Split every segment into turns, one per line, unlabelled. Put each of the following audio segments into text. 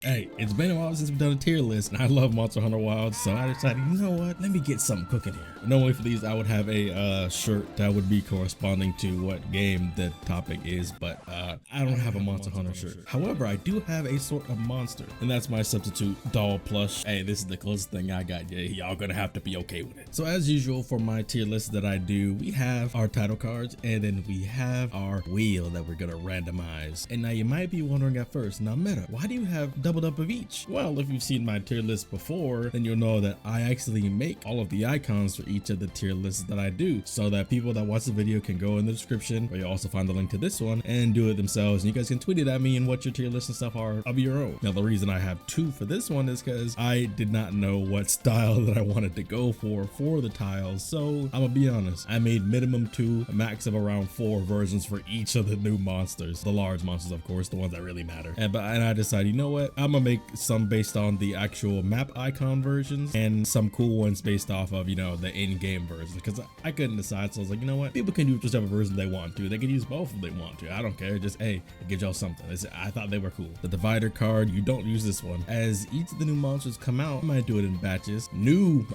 Hey, it's been a while since we've done a tier list, and I love Monster Hunter Wilds, so I decided, you know what, let me get something cooking here. Normally for these, I would have a shirt that would be corresponding to what game the topic is, but I don't have a Monster Hunter shirt. However, I do have a sort of monster, and that's my substitute doll plush. Hey, this is the closest thing I got. Yeah, y'all gonna have to be okay with it. So as usual for my tier list that I do, we have our title cards, and then we have our wheel that we're gonna randomize. And now you might be wondering at first, now Meta, why do you have doubled up of each? Well, if you've seen my tier list before, then you'll know that I actually make all of the icons for each of the tier lists that I do, so that people that watch the video can go in the description, where you'll also find the link to this one, and do it themselves. And you guys can tweet it at me and what your tier lists and stuff are of your own. Now, the reason I have two for this one is because I did not know what style that I wanted to go for the tiles. So I'm gonna be honest, I made minimum 2, a max of around 4 versions for each of the new monsters. The large monsters, of course, the ones that really matter. And I decided, you know what, I'm gonna make some based on the actual map icon versions and some cool ones based off of, you know, the in-game versions, because I couldn't decide. So I was like, you know what, people can use whichever version they want to. They can use both if they want to. I don't care. Just, hey, it gives y'all something. I thought they were cool. The divider card, you don't use this one. As each of the new monsters come out, I might do it in batches.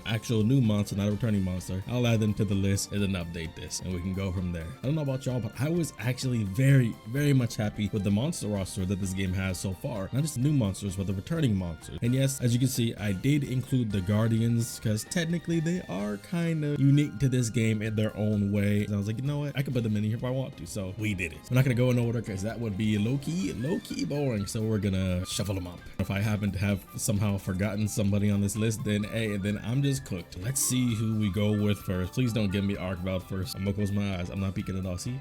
Actual new monster, not a returning monster, I'll add them to the list and then update this, and we can go from there. I don't know about y'all, but I was actually very much happy with the monster roster that this game has so far. Not just the new monsters, but the returning monsters. And yes, as you can see, I did include the guardians because technically they are kind of unique to this game in their own way. And I was like, you know what, I can put them in here if I want to. So we did it. I'm not gonna go in order because that would be low-key boring. So we're gonna shuffle them up. If I happen to have somehow forgotten somebody on this list, then hey, then I'm just cooked. Let's see who we go with first. Please don't give me arkveld first. I'm gonna close my eyes. I'm not peeking at all. See?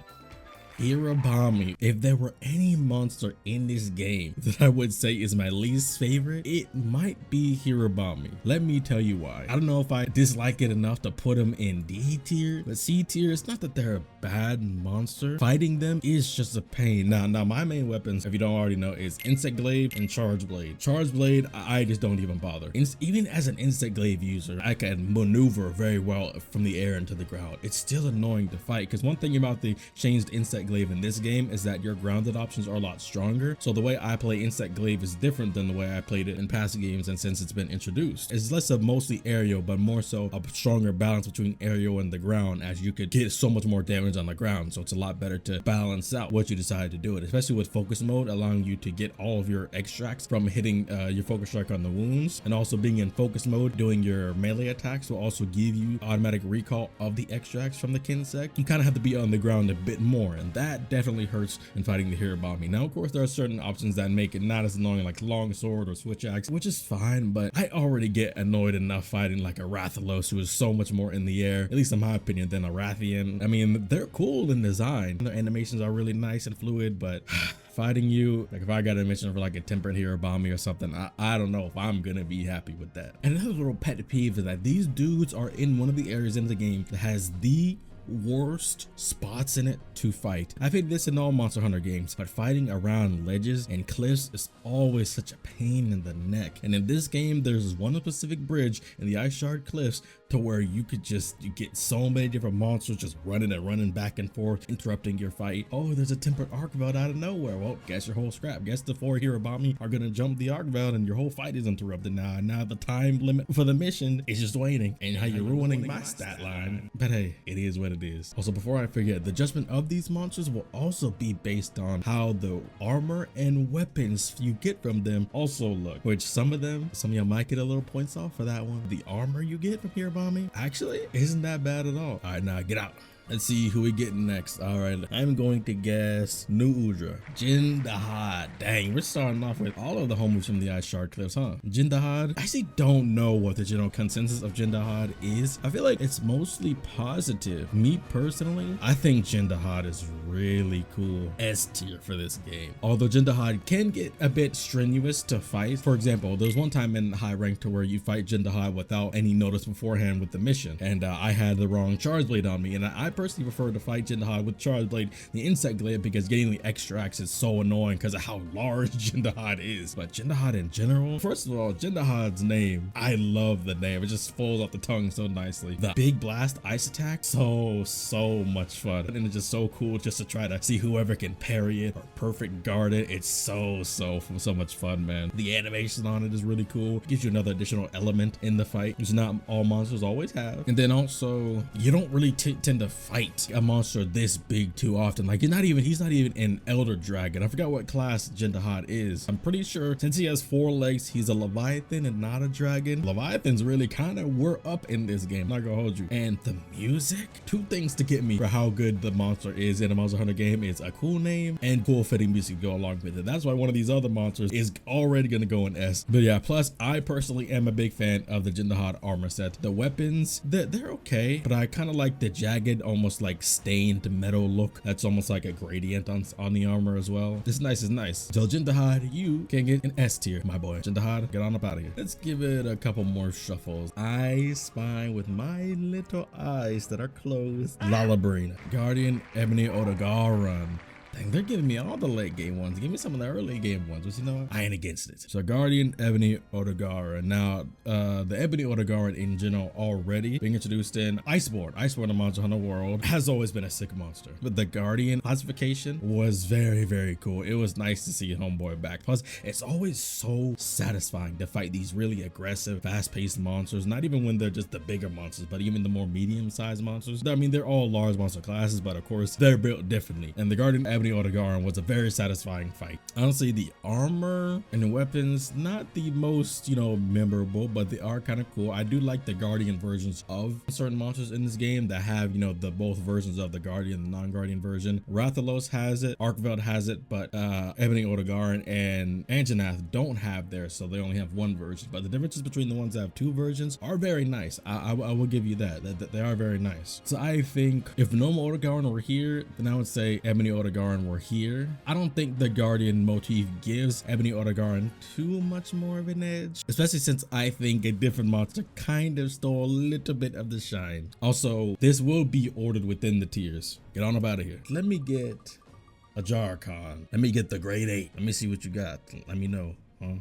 Hirabami. If there were any monster in this game that I would say is my least favorite, it might be Hirabami. Let me tell you why. I don't know if I dislike it enough to put them in D tier, but C tier, it's not that they're a bad monster. Fighting them is just a pain. Now my main weapons, if you don't already know, is insect glaive and charge blade. Charge blade, I just don't even bother. Even as an insect glaive user, I can maneuver very well from the air into the ground. It's still annoying to fight because one thing about the changed insect glaive in this game is that your grounded options are a lot stronger. So the way I play insect glaive is different than the way I played it in past games, and since it's been introduced, it's less of mostly aerial, but more so a stronger balance between aerial and the ground, as you could get so much more damage on the ground. So it's a lot better to balance out what you decide to do it, especially with focus mode, allowing you to get all of your extracts from hitting your focus strike on the wounds, and also being in focus mode, doing your melee attacks will also give you automatic recall of the extracts from the Kinsect. You kind of have to be on the ground a bit more, and that definitely hurts in fighting the Hirabami. Now, of course, there are certain options that make it not as annoying, like long sword or switch axe, which is fine, but I already get annoyed enough fighting like a Rathalos, who is so much more in the air, at least in my opinion, than a Rathian. I mean, they're cool in design. Their animations are really nice and fluid, but fighting you, like if I got a mission for like a tempered Hirabami or something, I don't know if I'm gonna be happy with that. And another little pet peeve is that these dudes are in one of the areas in the game that has the worst spots in it to fight. I've hated this in all Monster Hunter games, but fighting around ledges and cliffs is always such a pain in the neck. And in this game, there's one specific bridge in the Ice Shard Cliffs to where you get so many different monsters just running back and forth, interrupting your fight. Oh, there's a tempered arkveld out of nowhere. Well, guess your whole scrap. Guess the 4 Hirabami are gonna jump the arkveld and your whole fight is interrupted now. And now the time limit for the mission is just waning, and how you're ruining my stat line. But hey, it is what it is. Also, before I forget, the judgment of these monsters will also be based on how the armor and weapons you get from them also look, which some of y'all might get a little points off for that one. The armor you get from Hirabami actually isn't that bad at all. All right, now get out. Let's see who we getting next. All right, I'm going to guess New Udra. Jindahad. Dang, we're starting off with all of the homies from the Ice Shard Cliffs, huh? Jindahad. I actually don't know what the general consensus of Jindahad is. I feel like it's mostly positive. Me personally, I think Jindahad is really cool. S tier for this game. Although Jindahad can get a bit strenuous to fight. For example, there's one time in high rank to where you fight Jindahad without any notice beforehand with the mission, and I had the wrong charge blade on me, and I personally prefer to fight Jindahad with Charge Blade, the Insect Glaive, because getting the extracts is so annoying because of how large Jindahad is. But Jindahad in general, first of all, Jindahad's name, I love the name. It just falls off the tongue so nicely. The big blast ice attack, so much fun. And it's just so cool just to try to see whoever can parry it or perfect guard it. It's so much fun, man. The animation on it is really cool. It gives you another additional element in the fight, which not all monsters always have. And then also, you don't really tend to fight a monster this big too often. Like, he's not even an Elder Dragon. I forgot what class Jindahad is. I'm pretty sure since he has 4 legs, he's a Leviathan and not a dragon. Leviathans really kind of were up in this game, not gonna hold you. And the music, 2 things to get me for how good the monster is in a Monster Hunter game is a cool name and cool fitting music to go along with it. That's why one of these other monsters is already gonna go in S. But yeah, plus I personally am a big fan of the Jindahad armor set. The weapons, they're okay, but I kind of like the jagged, almost like stained metal look. That's almost like a gradient on the armor as well. This is nice. So Jindahad, you can get an S tier, my boy. Jindahad, get on up out of here. Let's give it a couple more shuffles. I spy with my little eyes that are closed. Lalabrina, Guardian Ebony Odogaron. Dang, they're giving me all the late game ones. Give me some of the early game ones, but you know what? I ain't against it. So Guardian Ebony Odogaron. Now, the Ebony Odogaron in general already being introduced in Iceborne. Iceborne in Monster Hunter World has always been a sick monster. But the Guardian classification was very cool. It was nice to see Homeboy back. Plus, it's always so satisfying to fight these really aggressive, fast-paced monsters. Not even when they're just the bigger monsters, but even the more medium-sized monsters. I mean, they're all large monster classes, but of course, they're built differently. And the Guardian Ebony Odogaron was a very satisfying fight. Honestly, the armor and the weapons, not the most, memorable, but they are kind of cool. I do like the Guardian versions of certain monsters in this game that have, the both versions of the Guardian and the non-Guardian version. Rathalos has it, Arkveld has it, but Ebony Odogaron and Anjanath don't have theirs, so they only have 1 version. But the differences between the ones that have 2 versions are very nice. I will give you that they are very nice. So I think if normal Odogaron were here, then I would say Ebony Odogaron were here. I don't think the Guardian motif gives Ebony Odogaron too much more of an edge, especially since I think a different monster kind of stole a little bit of the shine. Also, this will be ordered within the tiers. Get on up out of here. Let me get a Jarkon. Let me get the grade 8. Let me see what you got. Let me know, huh?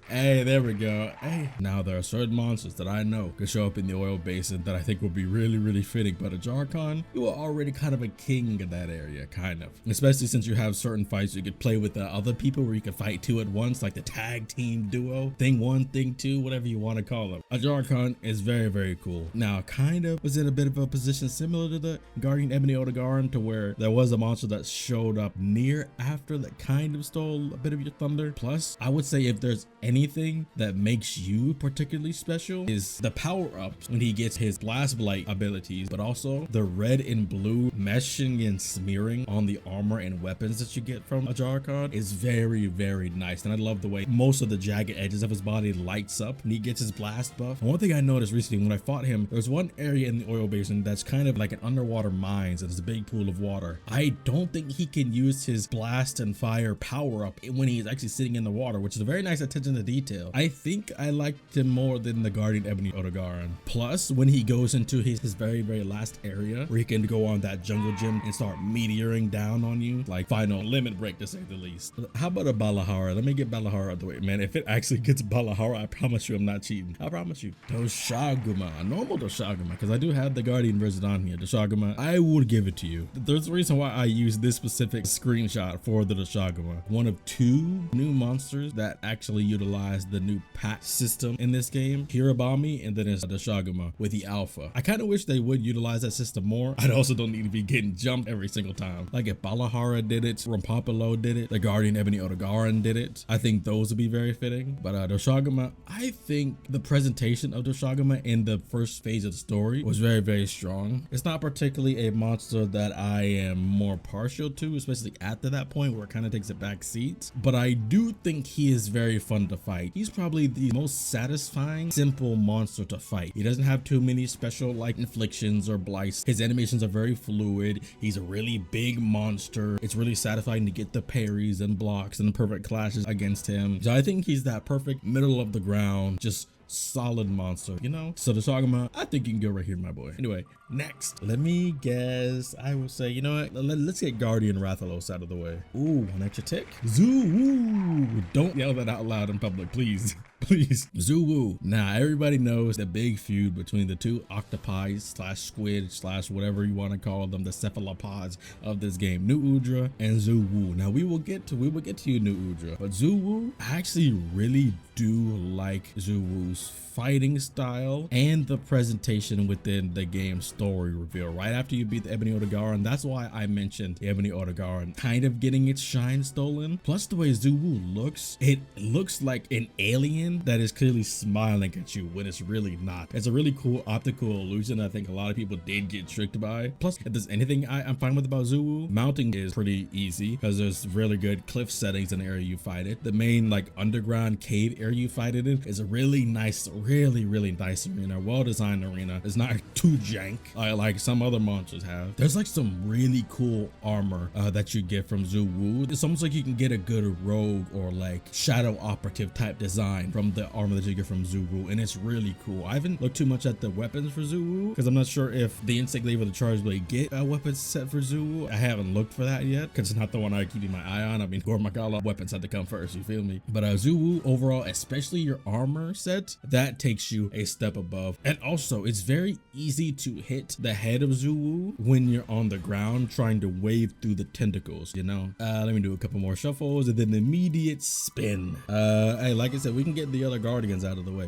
Hey, there we go. Hey, now there are certain monsters that I know could show up in the oil basin that I think would be really fitting, but a Jarkon, you are already kind of a king in that area, kind of. Especially since you have certain fights you could play with other people where you could fight 2 at once, like the tag team duo, thing 1, thing 2, whatever you want to call them. A Jarkon is very cool. Now, kind of was in a bit of a position similar to the Guardian Ebony Odogaron, to where there was a monster that showed up near after that kind of stole a bit of your thunder. Plus, I would say if there's anything that makes you particularly special is the power-ups when he gets his blast blight abilities, but also the red and blue meshing and smearing on the armor and weapons that you get from a Jarkon is very nice. And I love the way most of the jagged edges of his body lights up when he gets his blast buff. And one thing I noticed recently when I fought him, there's one area in the oil basin that's kind of like an underwater mines, and it's a big pool of water. I don't think he can use his blast and fire power-up when he's actually sitting in the water, which is a very nice attention to detail. I think I liked him more than the Guardian Ebony Odogaron. Plus, when he goes into his very last area where he can go on that jungle gym and start meteoring down on you, like final limit break to say the least. How about a Balahara? Let me get Balahara out of the way, man. If it actually gets Balahara, I promise you I'm not cheating. I promise you. Doshaguma, a normal Doshaguma, because I do have the Guardian version on here. Doshaguma, I would give it to you. There's a reason why I use this specific screenshot for the Doshaguma. One of 2 new monsters that actually utilize the new patch system in this game, Hirabami, and then it's the Shaguma with the alpha. I kind of wish they would utilize that system more. I also don't need to be getting jumped every single time. Like if Balahara did it, Rampapalo did it, the Guardian Ebony Odogaron did it, I think those would be very fitting. But Doshaguma, I think the presentation of Doshaguma in the first phase of the story was very strong. It's not particularly a monster that I am more partial to, especially after that point where it kind of takes a back seat, but I do think he is very fun to fight. He's probably the most satisfying, simple monster to fight. He doesn't have too many special like inflictions or blights. His animations are very fluid. He's a really big monster. It's really satisfying to get the parries and blocks and the perfect clashes against him. So I think he's that perfect middle of the ground, just solid monster, you know? So to talk about, I think you can go right here, my boy. Anyway, next, let me guess. I will say, you know what? Let's get Guardian Rathalos out of the way. Ooh, one extra tick. Zoo. Don't yell that out loud in public, please. Please. Zoo. Now, everybody knows the big feud between the two octopi slash squid slash whatever you want to call them, the cephalopods of this game, New Udra and Zoo. Now, we will get to you, New Udra, but Zoo, I actually really do like Zoo's fighting style and the presentation within the game story reveal right after you beat the Ebony Odogaron. That's why I mentioned the Ebony Odogaron kind of getting its shine stolen. Plus the way Zuwu looks, it looks like an alien that is clearly smiling at you when it's really not. It's a really cool optical illusion I think a lot of people did get tricked by. Plus, if there's anything I'm fine with about Zuwu, mounting is pretty easy because there's really good cliff settings in the area you fight it. The main like underground cave area you fight it in is a really nice arena, well-designed arena. It's not too jank like some other monsters have. There's like some really cool armor that you get from Zuwu. It's almost like you can get a good rogue or like shadow operative type design from the armor that you get from Zuwu, and it's really cool. I haven't looked too much at the weapons for Zuwu because I'm not sure if the Insect Glaive or the Charge Blade get a weapon set for Zuwu. I haven't looked for that yet because it's not the one I'm keeping my eye on. I mean, Gormakala weapons had to come first, you feel me? But Zuwu overall, especially your armor set, that takes you a step above. And also, it's very easy to hit the head of Zuwu when you're on the ground trying to wave through the tentacles, you know? Let me do a couple more shuffles and then immediate spin. Hey, like I said, we can get the other Guardians out of the way.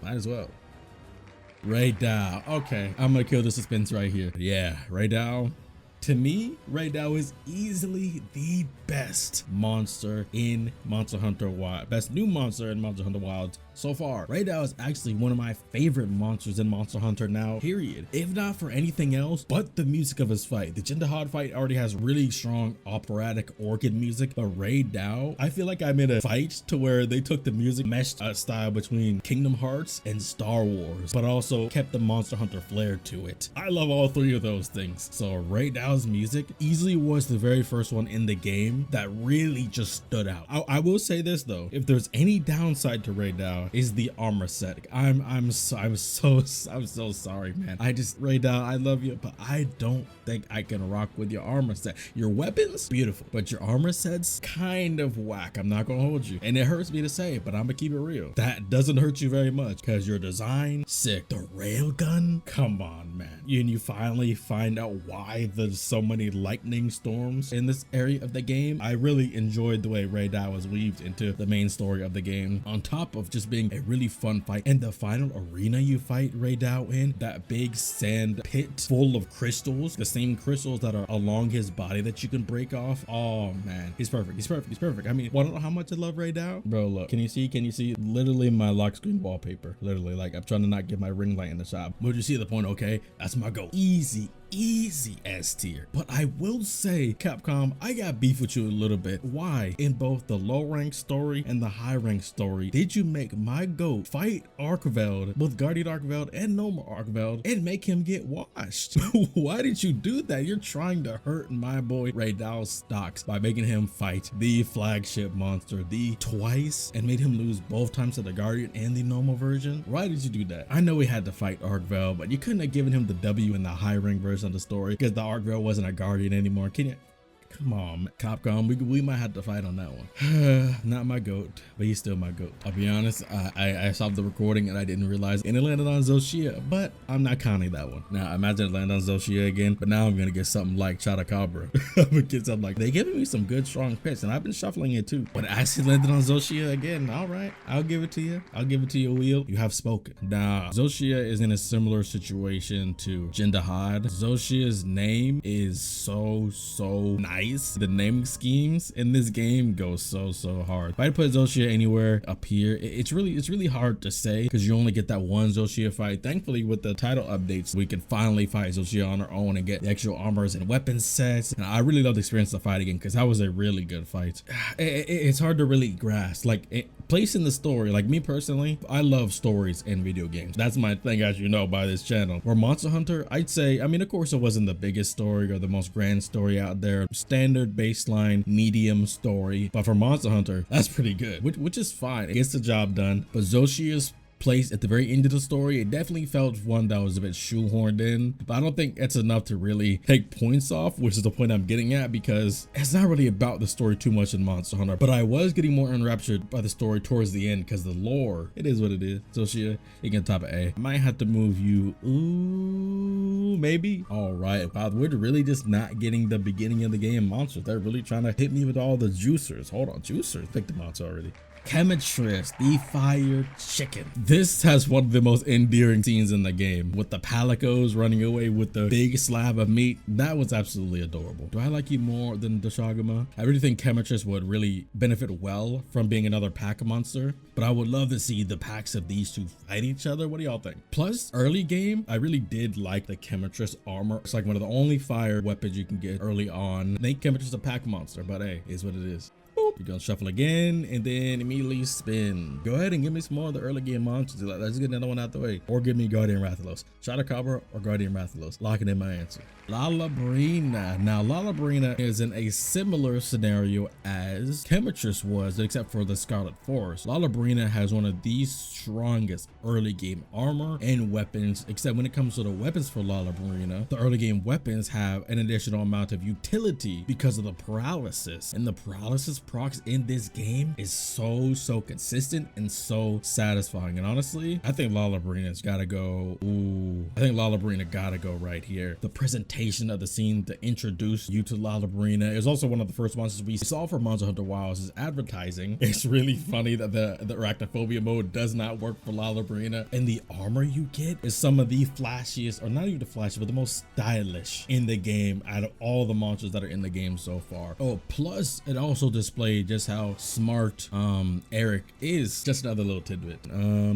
Might as well. Raidao. Okay, I'm gonna kill the suspense right here. Yeah, Raidao. To me, Raidao is easily the best monster in Monster Hunter Wilds. Best new monster in Monster Hunter Wilds so far. Raidao is actually one of my favorite monsters in Monster Hunter now, period. If not for anything else, but the music of his fight. The Jindahad fight already has really strong operatic organ music, but Raidao, I feel like I'm in a fight to where they took the music meshed style between Kingdom Hearts and Star Wars, but also kept the Monster Hunter flair to it. I love all three of those things. So Raidao's music easily was the very first one in the game that really just stood out. I will say this though, if there's any downside to Raidao, is the armor set. I'm so sorry, man. Raidao, I love you, but I don't think I can rock with your armor set. Your weapons, beautiful, but your armor set's kind of whack. I'm not gonna hold you, and it hurts me to say it, but I'm gonna keep it real. That doesn't hurt you very much because your design, sick. The railgun, come on, man. And you finally find out why there's so many lightning storms in this area of the game. I really enjoyed the way Raidao was weaved into the main story of the game, on top of just being a really fun fight. And the final arena you fight Raidao in, that big sand pit full of crystals, the same crystals that are along his body that you can break off. Oh man, he's perfect. I mean, wanna know how much I love Raidao? Bro, look, can you see literally my lock screen wallpaper? Literally, like, I'm trying to not get my ring light in the shop. Would you see the point? Okay, that's my goal. Easy S tier. But I will say, Capcom, I got beef with you a little bit. Why? In both the low rank story and the high rank story, did you make my goat fight Arkveld, both Guardian Arkveld and Normal Arkveld, and make him get washed? Why did you do that? You're trying to hurt my boy Raidao's stocks by making him fight the flagship monster twice and made him lose both times to the Guardian and the normal version. Why did you do that? I know he had to fight Arkveld, but you couldn't have given him the W in the high rank version of the story because the Arkveld wasn't a Guardian anymore. Can you? Come on, Capcom, we might have to fight on that one. Not my goat, but he's still my goat. I'll be honest, I stopped the recording and I didn't realize, and it landed on Zoshia, but I'm not counting that one. Now, imagine it landed on Zoshia again, but now I'm gonna get something like Chadacabra. I'm gonna get something like, they giving me some good strong picks, and I've been shuffling it too, but it actually landed on Zoshia again. All right, I'll give it to you. Wheel. You have spoken. Now, Zoshia is in a similar situation to Jindahad. Zoshia's name is so nice. The naming schemes in this game go so hard. If I put Zoshia anywhere up here, it's really hard to say because you only get that one Zoshia fight. Thankfully, with the title updates, we can finally fight Zoshia on our own and get the extra armors and weapon sets. And I really love the experience of fighting again because that was a really good fight. It's hard to really grasp. Like, place in the story. Like me personally, I love stories in video games. That's my thing, as you know by this channel. For Monster Hunter, I'd say, I mean, of course it wasn't the biggest story or the most grand story out there. Standard baseline medium story, but for Monster Hunter, that's pretty good, which is fine. It gets the job done. But Zoshia's place at the very end of the story, it definitely felt one that was a bit shoehorned in, but I don't think it's enough to really take points off, which is the point I'm getting at, because it's not really about the story too much in Monster Hunter. But I was getting more enraptured by the story towards the end, because the lore, it is what it is. Zoshia, you can top of A. I might have to move you, ooh, maybe. All right, wow, we're really just not getting the beginning of the game monsters. They're really trying to hit me with all the juicers. Hold on, juicers, picked the monster already. Chemitress, the fire chicken. This has one of the most endearing scenes in the game, with the palicos running away with the big slab of meat. That was absolutely adorable. Do I like you more than the Shaguma? I really think Chemitress would really benefit well from being another pack monster, but I would love to see the packs of these two fight each other. What do y'all think? Plus, early game, I really did like the Chemitress armor. It's like one of the only fire weapons you can get early on. Make Chemitress a pack monster, but hey, is what it is. You're gonna shuffle again and then immediately spin. Go ahead and give me some more of the early game monsters. Let's get another one out the way. Or give me Guardian Rathalos. Shadowcobra or Guardian Rathalos. Locking in my answer. Lalabrina. Now Lalabrina is in a similar scenario as Chemitress was, except for the Scarlet Forest. Lalabrina has one of the strongest early game armor and weapons, except when it comes to the weapons for Lalabrina, the early game weapons have an additional amount of utility because of the paralysis. And the paralysis procs in this game is so consistent and so satisfying. And honestly, I think Lalabrina's gotta go. Ooh, I think Lalabrina gotta go right here. The presentation of the scene to introduce you to Lalabrina is also one of the first monsters we saw for Monster Hunter Wilds is advertising. It's really funny that the arachnophobia mode does not work for Lalabrina, and the armor you get is some of the flashiest, or not even the flashiest, but the most stylish in the game out of all the monsters that are in the game so far. Oh, plus it also displayed just how smart Eric is. Just another little tidbit.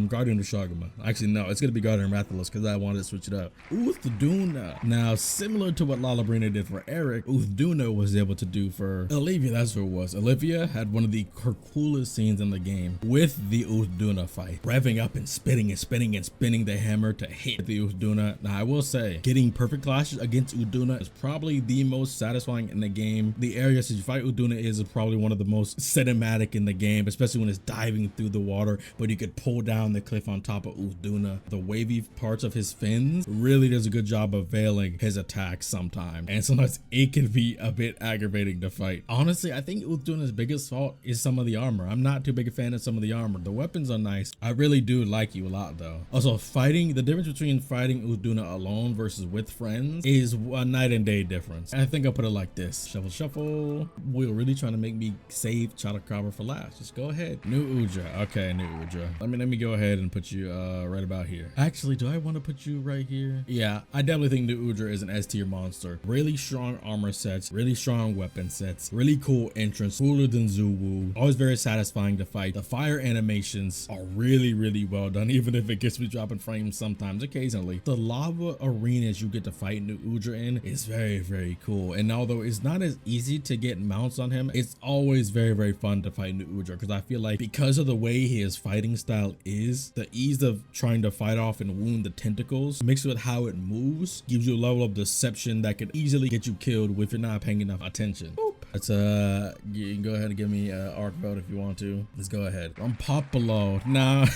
Guardian of Shaguma. Actually, no, it's gonna be Guardian Rathalos because I wanted to switch it up. Uthduna. Now, similar to what Lalabrina did for Eric, Uthduna was able to do for Olivia. That's what it was. Olivia had one of her coolest scenes in the game with the Uthduna fight, revving up and spinning and spinning and spinning the hammer to hit the Uthduna. Now, I will say, getting perfect clashes against Uthduna is probably the most satisfying in the game. The areas that you fight Uthduna is probably one of the most cinematic in the game, especially when it's diving through the water, but you could pull down the cliff on top of Uthduna. The wavy parts of his fins really does a good job of veiling his attacks sometimes, and sometimes it can be a bit aggravating to fight. Honestly, I think Uthduna's biggest fault is some of the armor. I'm not too big a fan of some of the armor. The weapons are nice. I really do like you a lot though. Also, the difference between fighting Uthduna alone versus with friends is a night and day difference. I think I'll put it like this. Shuffle, shuffle. We're really trying to make me save Shadowcobra for last. Just go ahead. New Udra. Okay, new Udra. Let me go ahead and put you right about here. Actually, do I want to put you right here? Yeah, I definitely think new Udra is an S tier monster. Really strong armor sets, really strong weapon sets, really cool entrance, cooler than Zuwu. Always very satisfying to fight. The fire animations are really well done, even if it gets me dropping frames sometimes, occasionally. The lava arenas you get to fight new Udra in is very cool. And although it's not as easy to get mounts on him, it's always very fun to fight new Udra, because I feel like because of the way his fighting style is, the ease of trying to fight off and wound the tentacles mixed with how it moves gives you a level of deception that could easily get you killed if you're not paying enough attention. Boop. Let's you can go ahead and give me arkveld if you want to. Let's go ahead. Rumpopolo. Nah.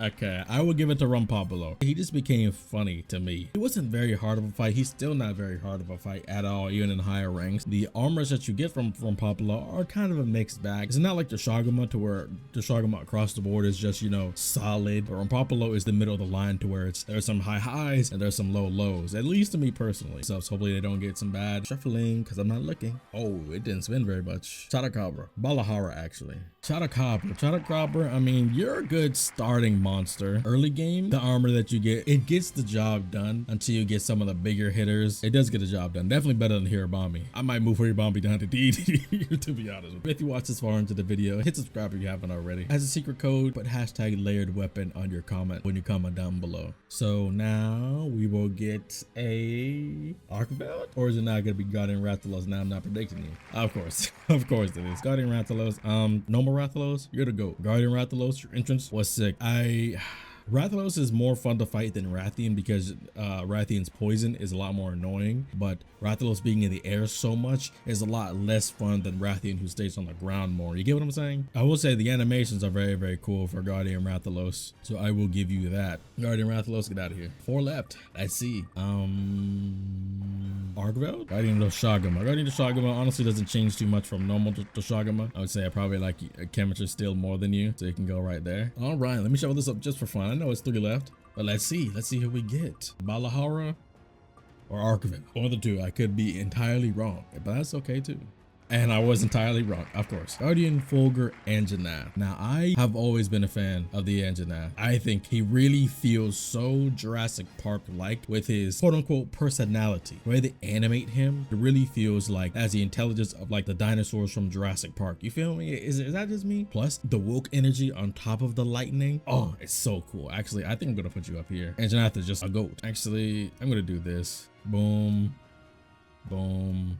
Okay, I will give it to Rumpopolo. He just became funny to me. He wasn't very hard of a fight. He's still not very hard of a fight at all, even in higher ranks. The armors that you get from Rumpopolo are kind of a mixed bag. It's not like the Shaguma, to where the Shaguma across the board is just, you know, solid. But Rumpopolo is the middle of the line, to where there's some high highs and there's some low lows, at least to me personally. So hopefully they don't get some bad shuffling, because I'm not looking. Oh, it didn't spin very much. Shadowcobra. Balahara, actually. Shadowcobra, I mean, you're a good starting monster. Early game, the armor that you get, it gets the job done until you get some of the bigger hitters. It does get the job done. Definitely better than Hirabami. I might move Hirabami down to D, to be honest. If you watch this far into the video, hit subscribe if you haven't already. As a secret code, put hashtag layered weapon on your comment when you comment down below. So now we will get a arkveld, or is it not gonna be Guardian Rathalos? Now I'm not predicting you. Of course, of course it is Guardian Rathalos. No more normal Rathalos, you're the GOAT. Guardian Rathalos, your entrance was sick. Rathalos is more fun to fight than Rathian because Rathian's poison is a lot more annoying, but Rathalos being in the air so much is a lot less fun than Rathian who stays on the ground more. You get what I'm saying? I will say the animations are very, very cool for Guardian Rathalos, so I will give you that. Guardian Rathalos, get out of here. 4 left. Let's see. Arkveld? Guardian Doshagama. Guardian Doshagama honestly doesn't change too much from normal Doshagama. I would say I probably like Chemistry still more than you, so you can go right there. All right, let me show this up just for fun. I know it's 3 left, but let's see who we get. Balahara or Arkveld. One of the two. I could be entirely wrong, but that's okay too. And I was entirely wrong, of course. Guardian Fulgur Anjanath. Now, I have always been a fan of the Anjanath. I think he really feels so Jurassic Park-like with his quote-unquote personality. The way they animate him, it really feels like as the intelligence of like the dinosaurs from Jurassic Park. You feel me? Is that just me? Plus, the woke energy on top of the lightning. Oh, it's so cool. Actually, I think I'm gonna put you up here. Anjanath is just a goat. Actually, I'm gonna do this. Boom, boom,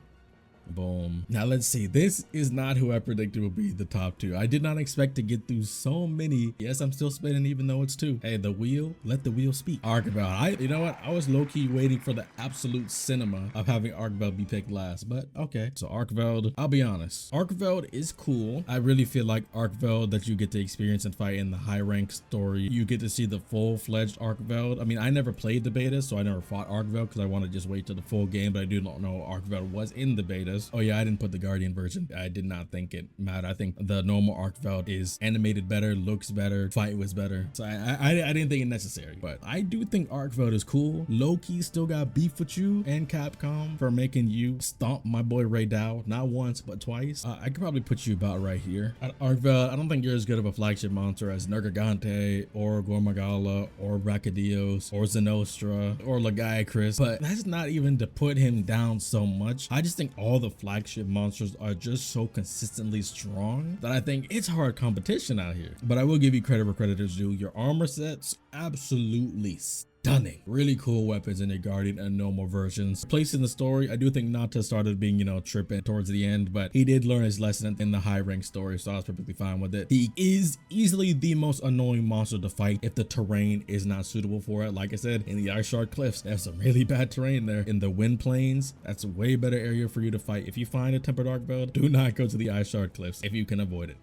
boom. Now let's see. This is not who I predicted would be the top 2. I did not expect to get through so many. Yes, I'm still spinning even though it's 2. Hey, the wheel, let the wheel speak. Arkveld. You know what? I was low-key waiting for the absolute cinema of having Arkveld be picked last, but okay. So Arkveld, I'll be honest. Arkveld is cool. I really feel like Arkveld that you get to experience and fight in the high rank story. You get to see the full-fledged Arkveld. I mean, I never played the beta, so I never fought Arkveld because I want to just wait till the full game, but I do not know Arkveld was in the betas. Oh yeah, I didn't put the Guardian version. I did not think it mattered. I think the normal Arkveld is animated better, looks better, fight was better. So I didn't think it necessary, but I do think Arkveld is cool. Low-key still got beef with you and Capcom for making you stomp my boy Ray Dow, not once, but twice. I could probably put you about right here. Arkveld, I don't think you're as good of a flagship monster as Nergigante or Gormagala or Brachydios or Zenostra or Lagiacrus, but that's not even to put him down so much. I just think all the flagship monsters are just so consistently strong that I think it's hard competition out here. But I will give you credit where credit is due. Your armor sets absolutely stunning. Really cool weapons in your Guardian and normal versions. Place in the story, I do think Nata started being, you know, tripping towards the end, but he did learn his lesson in the high rank story, so I was perfectly fine with it. He is easily the most annoying monster to fight if the terrain is not suitable for it. Like I said, in the Ice Shard Cliffs, there's some really bad terrain there. In the Wind Plains, that's a way better area for you to fight. If you find a Tempered Arkveld, do not go to the Ice Shard Cliffs if you can avoid it.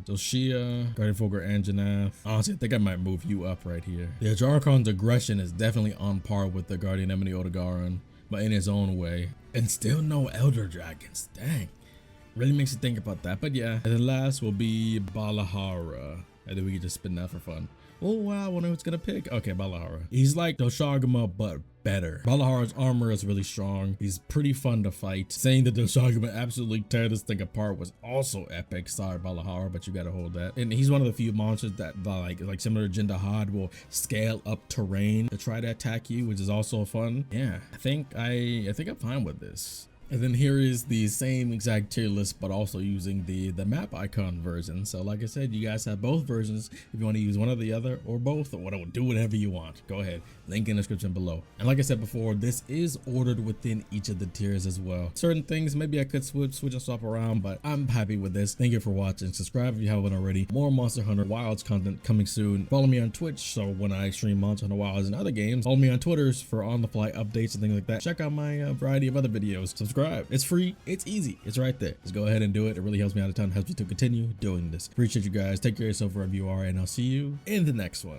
So Shia, Guardian Fulgur Anjanath. Honestly, I think I might move you up right here. The Ajarkon's aggression is definitely on par with the Guardian Emily Odogaron, but in his own way. And still no Elder Dragons. Dang. Really makes you think about that. But yeah, and the last will be Balahara. I think we can just spin that for fun. Oh wow, I wonder who's gonna pick. Okay, Balahara. He's like Doshagama, but better. Balahara's armor is really strong. He's pretty fun to fight. Saying that Doshagama absolutely tear this thing apart was also epic. Sorry, Balahara, but you gotta hold that. And he's one of the few monsters that like similar to Jindahad will scale up terrain to try to attack you, which is also fun. Yeah, I think I'm fine with this. And then here is the same exact tier list, but also using the map icon version. So like I said, you guys have both versions. If you want to use one or the other or both, or do whatever you want, go ahead. Link in the description below. And like I said before, this is ordered within each of the tiers as well. Certain things, maybe I could switch and swap around, but I'm happy with this. Thank you for watching. Subscribe if you haven't already. More Monster Hunter Wilds content coming soon. Follow me on Twitch, so when I stream Monster Hunter Wilds and other games. Follow me on Twitters for on-the-fly updates and things like that. Check out my variety of other videos. Subscribe. It's free, it's easy, it's right there. Just go ahead and do it. It really helps me out a ton, helps me to continue doing this. Appreciate you guys. Take care of yourself wherever you are, and I'll see you in the next one.